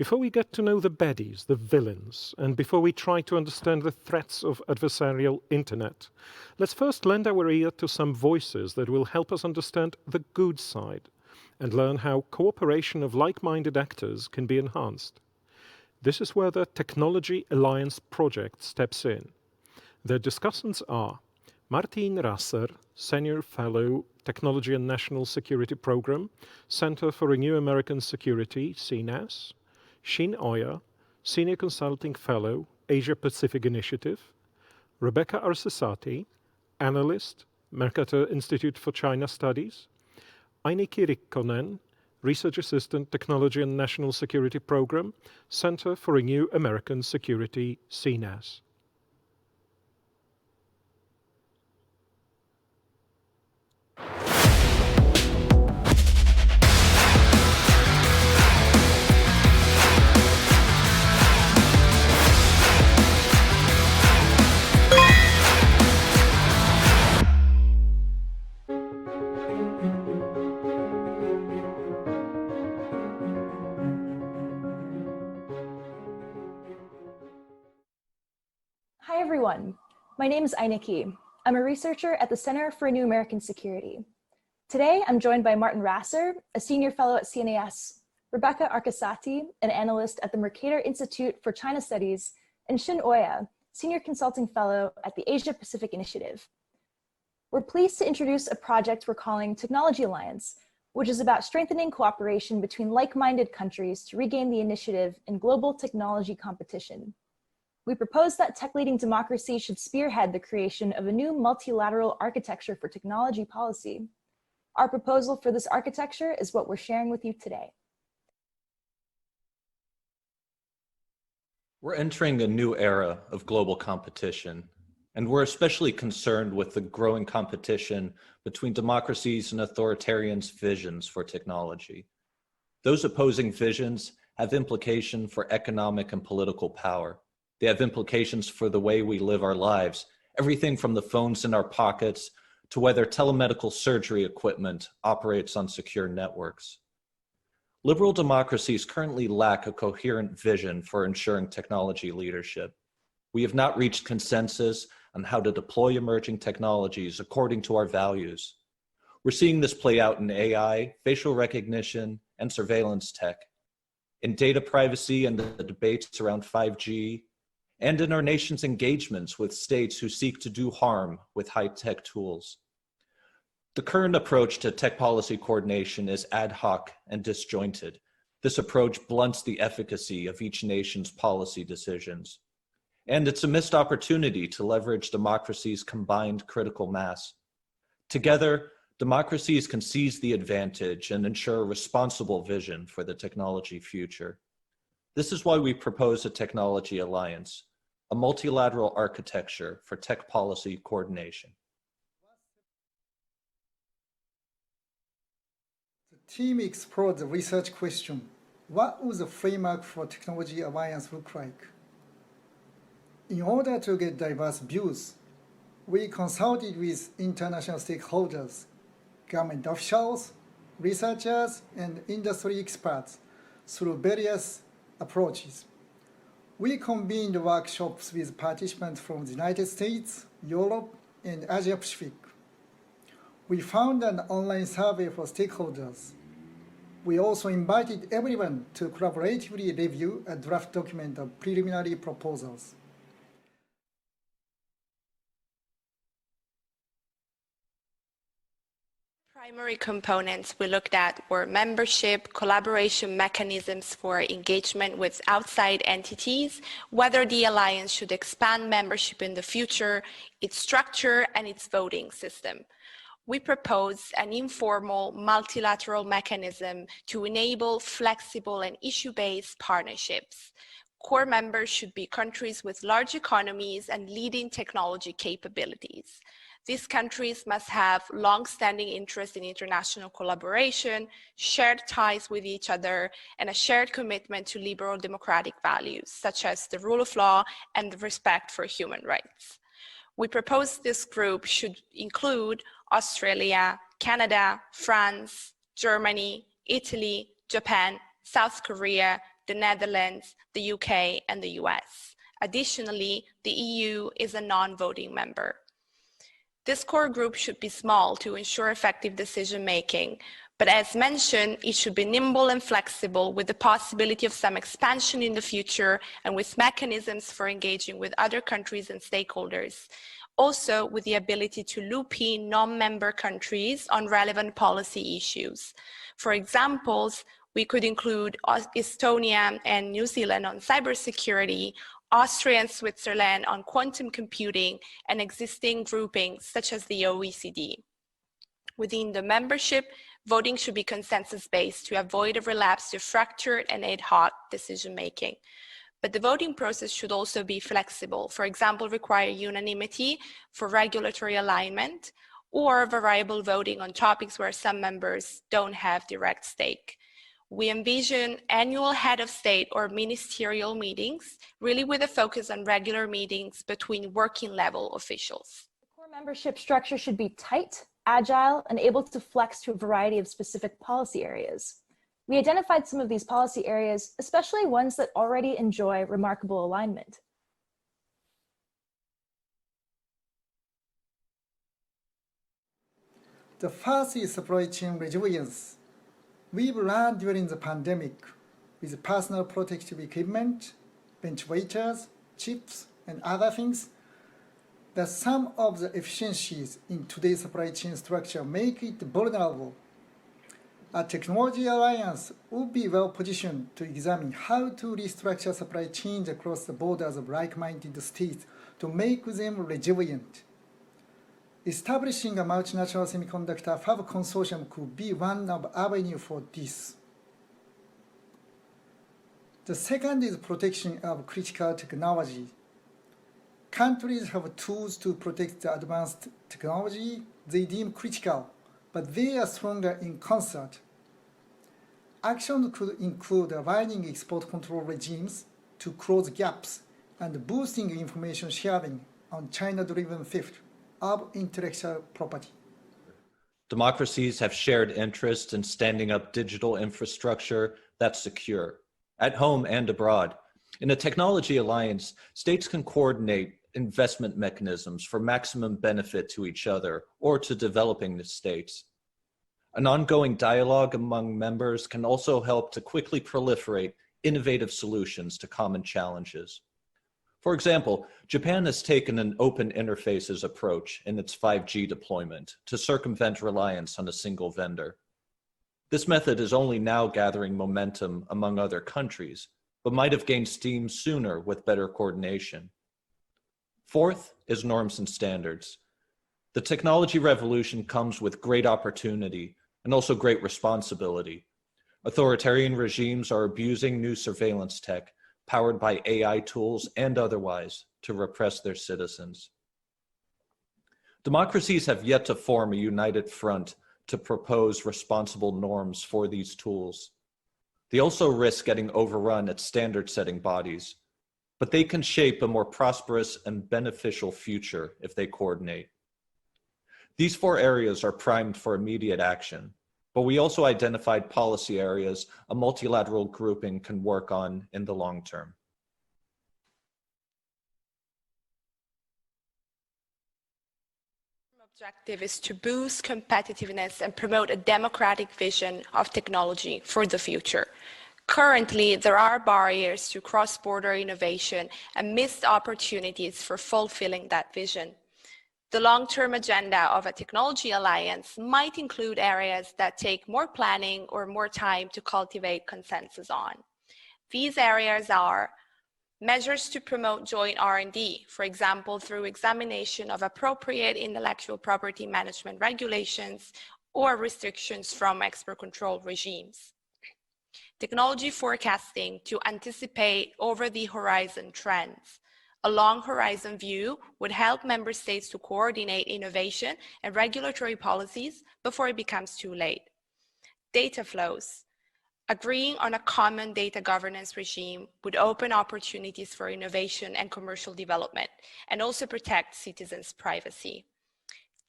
Before we get to know the baddies, the villains, and before we try to understand the threats of adversarial internet, let's first lend our ear to some voices that will help us understand the good side and learn how cooperation of like-minded actors can be enhanced. This is where the Technology Alliance project steps in. The discussants are Martijn Rasser, Senior Fellow, Technology and National Security Program, Center for a New American Security, CNAS, Shin Oya, Senior Consulting Fellow, Asia-Pacific Initiative, Rebecca Arcesati, Analyst, Mercator Institute for China Studies, Ainikki Riikonen, Research Assistant, Technology and National Security Program, Center for a New American Security, CNAS. Hi everyone, my name is Ainikki. I'm a researcher at the Center for a New American Security. Today I'm joined by Martijn Rasser, a senior fellow at CNAS, Rebecca Arcesati, an analyst at the Mercator Institute for China Studies, and Shin Oya, senior consulting fellow at the Asia-Pacific Initiative. We're pleased to introduce a project we're calling Technology Alliance, which is about strengthening cooperation between like-minded countries to regain the initiative in global technology competition. We propose that tech-leading democracy should spearhead the creation of a new multilateral architecture for technology policy. Our proposal for this architecture is what we're sharing with you today. We're entering a new era of global competition, and we're especially concerned with the growing competition between democracies and authoritarians' visions for technology. Those opposing visions have implication for economic and political power. They have implications for the way we live our lives, everything from the phones in our pockets to whether telemedical surgery equipment operates on secure networks. Liberal democracies currently lack a coherent vision for ensuring technology leadership. We have not reached consensus on how to deploy emerging technologies according to our values. We're seeing this play out in AI, facial recognition, and surveillance tech, in data privacy and the debates around 5G, and in our nation's engagements with states who seek to do harm with high-tech tools. The current approach to tech policy coordination is ad hoc and disjointed. This approach blunts the efficacy of each nation's policy decisions. And it's a missed opportunity to leverage democracy's combined critical mass. Together, democracies can seize the advantage and ensure a responsible vision for the technology future. This is why we propose a technology alliance, a multilateral architecture for tech policy coordination. The team explored the research question: what would the framework for technology alliance look like? In order to get diverse views, we consulted with international stakeholders, government officials, researchers, and industry experts through various approaches. We convened workshops with participants from the United States, Europe, and Asia-Pacific. We found an online survey for stakeholders. We also invited everyone to collaboratively review a draft document of preliminary proposals. Primary components we looked at were membership, collaboration mechanisms for engagement with outside entities, whether the alliance should expand membership in the future, its structure, and its voting system. We propose an informal multilateral mechanism to enable flexible and issue-based partnerships. Core members should be countries with large economies and leading technology capabilities. These countries must have long-standing interest in international collaboration, shared ties with each other, and a shared commitment to liberal democratic values, such as the rule of law and the respect for human rights. We propose this group should include Australia, Canada, France, Germany, Italy, Japan, South Korea, the Netherlands, the UK, and the US. Additionally, the EU is a non-voting member. This core group should be small to ensure effective decision-making, but as mentioned, it should be nimble and flexible with the possibility of some expansion in the future and with mechanisms for engaging with other countries and stakeholders. Also with the ability to loop in non-member countries on relevant policy issues. For examples, we could include Estonia and New Zealand on cybersecurity, Austria and Switzerland on quantum computing, and existing groupings such as the OECD. Within the membership, voting should be consensus-based to avoid a relapse to fractured and ad hoc decision-making. But the voting process should also be flexible, for example, require unanimity for regulatory alignment or variable voting on topics where some members don't have direct stake. We envision annual head of state or ministerial meetings, really with a focus on regular meetings between working level officials. The core membership structure should be tight, agile, and able to flex to a variety of specific policy areas. We identified some of these policy areas, especially ones that already enjoy remarkable alignment. The first is supply chain resilience. We've learned during the pandemic with personal protective equipment, ventilators, chips, and other things that some of the efficiencies in today's supply chain structure make it vulnerable. A technology alliance would be well positioned to examine how to restructure supply chains across the borders of like-minded states to make them resilient. Establishing a multinational semiconductor fab consortium could be one of avenues for this. The second is protection of critical technology. Countries have tools to protect the advanced technology they deem critical, but they are stronger in concert. Actions could include aligning export control regimes to close gaps and boosting information sharing on China-driven theft of intellectual property. Democracies have shared interest in standing up digital infrastructure that's secure, at home and abroad. In a technology alliance, states can coordinate investment mechanisms for maximum benefit to each other or to developing states. An ongoing dialogue among members can also help to quickly proliferate innovative solutions to common challenges. For example, Japan has taken an open interfaces approach in its 5G deployment to circumvent reliance on a single vendor. This method is only now gathering momentum among other countries, but might have gained steam sooner with better coordination. Fourth is norms and standards. The technology revolution comes with great opportunity and also great responsibility. Authoritarian regimes are abusing new surveillance tech powered by AI tools and otherwise to repress their citizens. Democracies have yet to form a united front to propose responsible norms for these tools. They also risk getting overrun at standard-setting bodies, but they can shape a more prosperous and beneficial future if they coordinate. These four areas are primed for immediate action, but we also identified policy areas a multilateral grouping can work on in the long term. The objective is to boost competitiveness and promote a democratic vision of technology for the future. Currently, there are barriers to cross-border innovation and missed opportunities for fulfilling that vision. The long-term agenda of a technology alliance might include areas that take more planning or more time to cultivate consensus on. These areas are measures to promote joint R&D, for example, through examination of appropriate intellectual property management regulations or restrictions from export control regimes. Technology forecasting to anticipate over-the-horizon trends. A long horizon view would help member states to coordinate innovation and regulatory policies before it becomes too late. Data flows. Agreeing on a common data governance regime would open opportunities for innovation and commercial development and also protect citizens' privacy.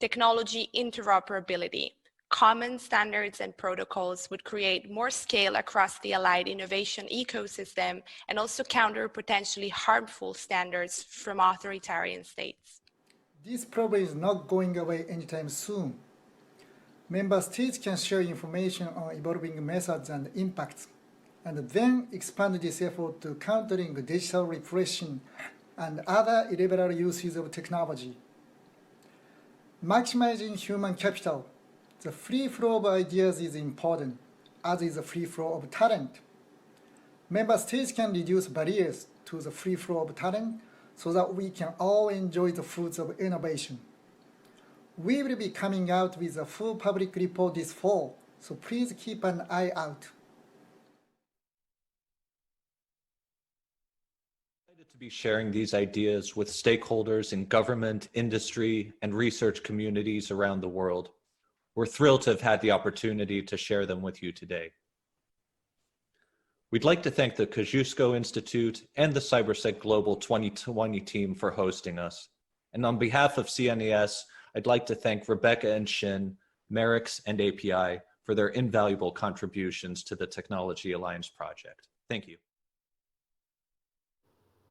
Technology interoperability. Common standards and protocols would create more scale across the allied innovation ecosystem and also counter potentially harmful standards from authoritarian states. This problem is not going away anytime soon. Member states can share information on evolving methods and impacts, and then expand this effort to countering digital repression and other illiberal uses of technology. Maximizing human capital, the free flow of ideas is important, as is the free flow of talent. Member states can reduce barriers to the free flow of talent so that we can all enjoy the fruits of innovation. We will be coming out with a full public report this fall, so please keep an eye out. I'm excited to be sharing these ideas with stakeholders in government, industry, and research communities around the world. We're thrilled to have had the opportunity to share them with you today. We'd like to thank the Kosciuszko Institute and the CYBERSEC Global 2020 team for hosting us. And on behalf of CNAS, I'd like to thank Rebecca and Shin, Merix, and API for their invaluable contributions to the Technology Alliance project. Thank you.